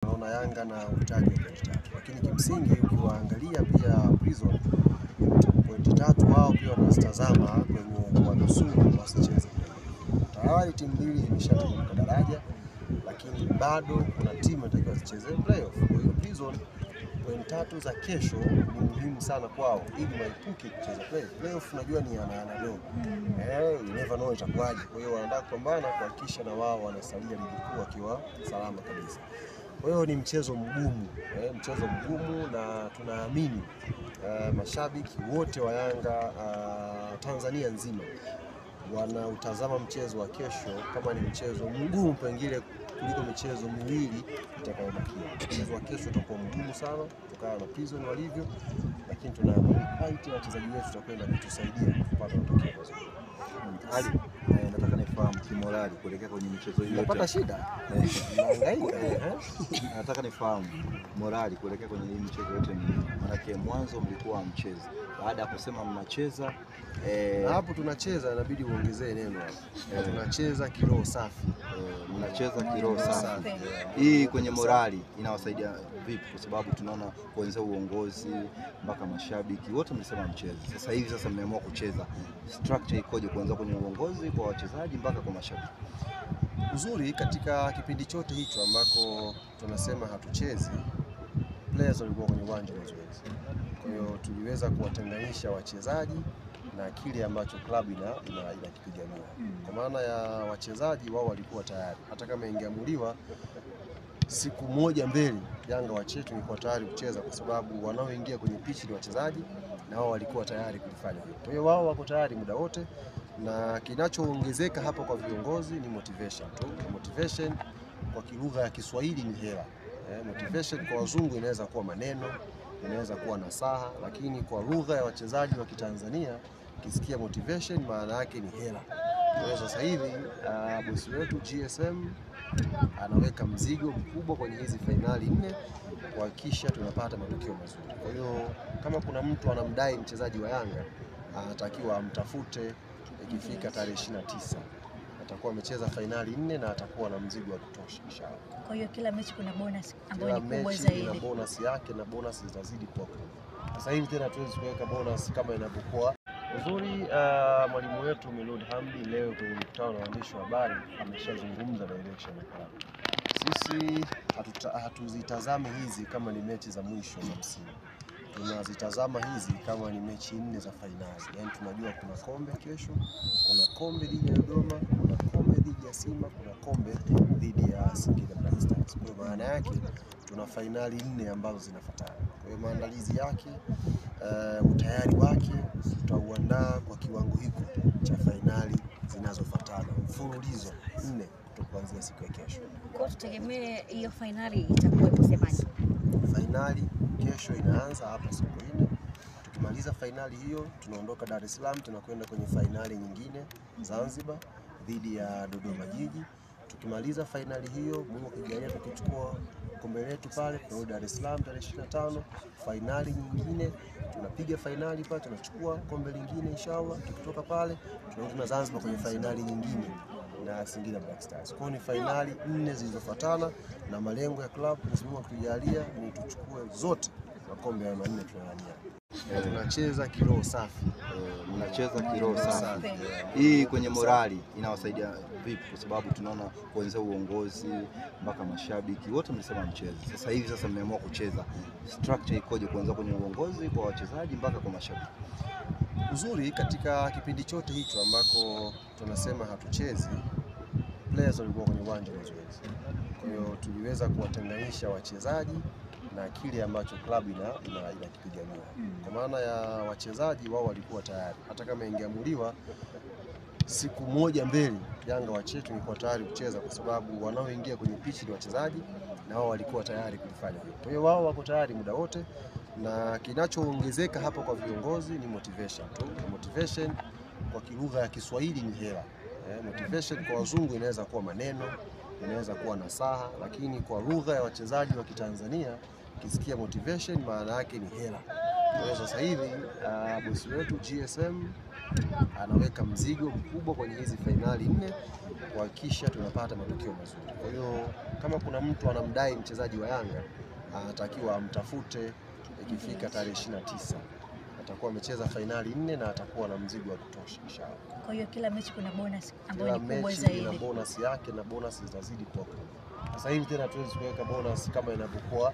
Naona Yanga na uhitaji wa pointi tatu, lakini kimsingi ukiwaangalia pia Prison pointi tatu wao pia wanazitazama kwenye kuwanusuru wasicheze. Tayari timu mbili zimeshateremka daraja, lakini bado kuna timu inatakiwa zicheze playoff. Kwa hiyo Prison pointi tatu za kesho ni muhimu sana kwao ili waepuke kucheza playoff. Unajua ni anado. You never know itakuwaje. Kwa hiyo wanataka kupambana kuhakikisha na wao wanasalia ligi kuu wakiwa salama kabisa. Kwa hiyo ni mchezo mgumu, na tunaamini mashabiki wote wa Yanga Tanzania nzima wanautazama mchezo wa kesho kama ni mchezo mgumu pengine kuliko michezo miwili itakayobakia. Mchezo wa kesho utakuwa mgumu sana kutokana na Prison walivyo, lakini tunaamini quality ya wachezaji wetu tutakwenda kutusaidia kupata matokeo mazuri. Ali, nataka nifahamu kimorali kuelekea kwenye michezo hiyo. Unapata shida? Nataka nifahamu morali kuelekea kwenye hii michezo yote ni maana mwanzo mlikuwa mchezo. Baada ya kusema mnacheza hapo tunacheza inabidi uongezee neno hapo. Tunacheza kiroho safi. Mnacheza kiroho safi. Hii kwenye morali inawasaidia vipi? Kwa sababu tunaona kuanzia uongozi mpaka mashabiki wote mlisema mchezo. Sasa hivi mmeamua kucheza. Structure ikoje kuanzia kwenye uongozi kwa wachezaji mpaka kwa mashabiki? Uzuri katika kipindi chote hicho ambako tunasema hatuchezi, players walikuwa kwenye uwanja wa mazoezi. Kwa hiyo tuliweza kuwatenganisha wachezaji na kile ambacho klabu inakipigania. Kwa maana ya wachezaji wao walikuwa tayari. Hata kama ingeamuliwa siku moja mbele Yanga wachetu ilikuwa tayari kucheza, kwa sababu wanaoingia kwenye pitch ni wachezaji na wao walikuwa tayari kulifanya hivyo. Kwa hiyo wao wako tayari muda wote, na kinachoongezeka hapa kwa viongozi ni motivation tu. Motivation kwa kilugha ya Kiswahili ni hela. Motivation kwa wazungu inaweza kuwa maneno, inaweza kuwa nasaha, lakini kwa lugha ya wachezaji wa Kitanzania kisikia motivation maana yake ni hela. Kwa sasa hivi bosi wetu GSM anaweka mzigo mkubwa kwenye hizi fainali 4 kuhakikisha tunapata matokeo mazuri. Kwa hiyo kama kuna mtu anamdai mchezaji wa Yanga, anatakiwa amtafute ikifika tarehe 29. Atakuwa amecheza fainali 4 na atakuwa na mzigo wa kutosha inshallah. Kwa hiyo kila mechi kuna bonus ambayo ni kubwa zaidi. Kuna bonus yake na bonus zitazidi kwa kubwa. Sasa hivi tena tuwezi kuweka bonus kama inavyokuwa. Uzuri mwalimu wetu Milud Hamdi leo kwenye mkutano na waandishi wa habari ameshazungumza na direction ya klabu. Sisi hatuzitazami hizi kama ni mechi za mwisho za msimu. Tunazitazama hizi kama ni mechi 4 za fainali. Yaani tunajua kuna kombe kesho, kuna kombe dhidi ya Dodoma, kuna kombe dhidi ya Simba, kuna kombe dhidi ya Singida Black Stars. Kwa maana yake tuna fainali 4 ambazo zinafuatana. Kwa hiyo maandalizi yake, utayari wake tutauandaa kwa kiwango hiko cha fainali zinazofuatana mfululizo 4 kuanzia siku ya kesho. Kwa tutegemee hiyo fainali itakuwa kusemaje? Fainali kesho inaanza hapa Sokoine. Tukimaliza fainali hiyo tunaondoka Dar es Salaam, tunakwenda kwenye fainali nyingine Zanzibar dhidi ya Dodoma Jiji. Tukimaliza fainali hiyo, Mungu akijalia tukichukua kombe letu pale, tunarudi Dar es Salaam tarehe 25, fainali nyingine, tunapiga fainali pale, tunachukua kombe lingine inshallah. Tukitoka pale tunarudi na Zanzibar kwenye fainali nyingine na Singida Black Stars. Kwa ni fainali 4 zilizofuatana, na malengo ya klabu Mungu akijalia ni tuchukue zote makombe ya 4 tunayania. Tunacheza kiroho safi. Mnacheza kiroho safi. Hii kwenye morali inawasaidia vipi? Kwa sababu tunaona kuanzia uongozi mpaka mashabiki wote mlisema mchezo. Sasa hivi mmeamua kucheza. Structure ikoje kuanzia kwenye uongozi kwa wachezaji mpaka kwa mashabiki? Uzuri katika kipindi chote hicho ambako tunasema hatuchezi, players walikuwa kwenye uwanja wa mazoezi. Kwa hiyo tuliweza kuwatenganisha wachezaji na kile ambacho klabu inakipigania. Kwa maana ya wachezaji wao walikuwa tayari. Hata kama ingeamuliwa siku moja mbele Yanga wachetu ilikuwa tayari kucheza, kwa sababu wanaoingia kwenye pitch ni wachezaji na wao walikuwa tayari kulifanya hivyo. Kwa hiyo wao wako tayari muda wote, na kinachoongezeka hapa kwa viongozi ni motivation tu. Motivation kwa kilugha ya Kiswahili ni hela. Motivation kwa wazungu inaweza kuwa maneno, inaweza kuwa nasaha, lakini kwa lugha ya wachezaji wa Kitanzania kisikia motivation maana yake ni hela. Kwa hiyo sasa hivi bosi wetu GSM anaweka mzigo mkubwa kwenye hizi fainali 4 kuhakikisha tunapata matokeo mazuri. Kwa hiyo kama kuna mtu anamdai mchezaji wa Yanga, anatakiwa amtafute ikifika tarehe 29. Atakuwa amecheza fainali 4 na atakuwa na mzigo wa kutosha inshallah. Kwa hiyo kila mechi kuna bonus ambayo ni kubwa zaidi. zaidi. Ina bonus yake na bonus zitazidi kuwa kubwa. Sasa hivi tena tuwezi kuweka bonus kama inavyokuwa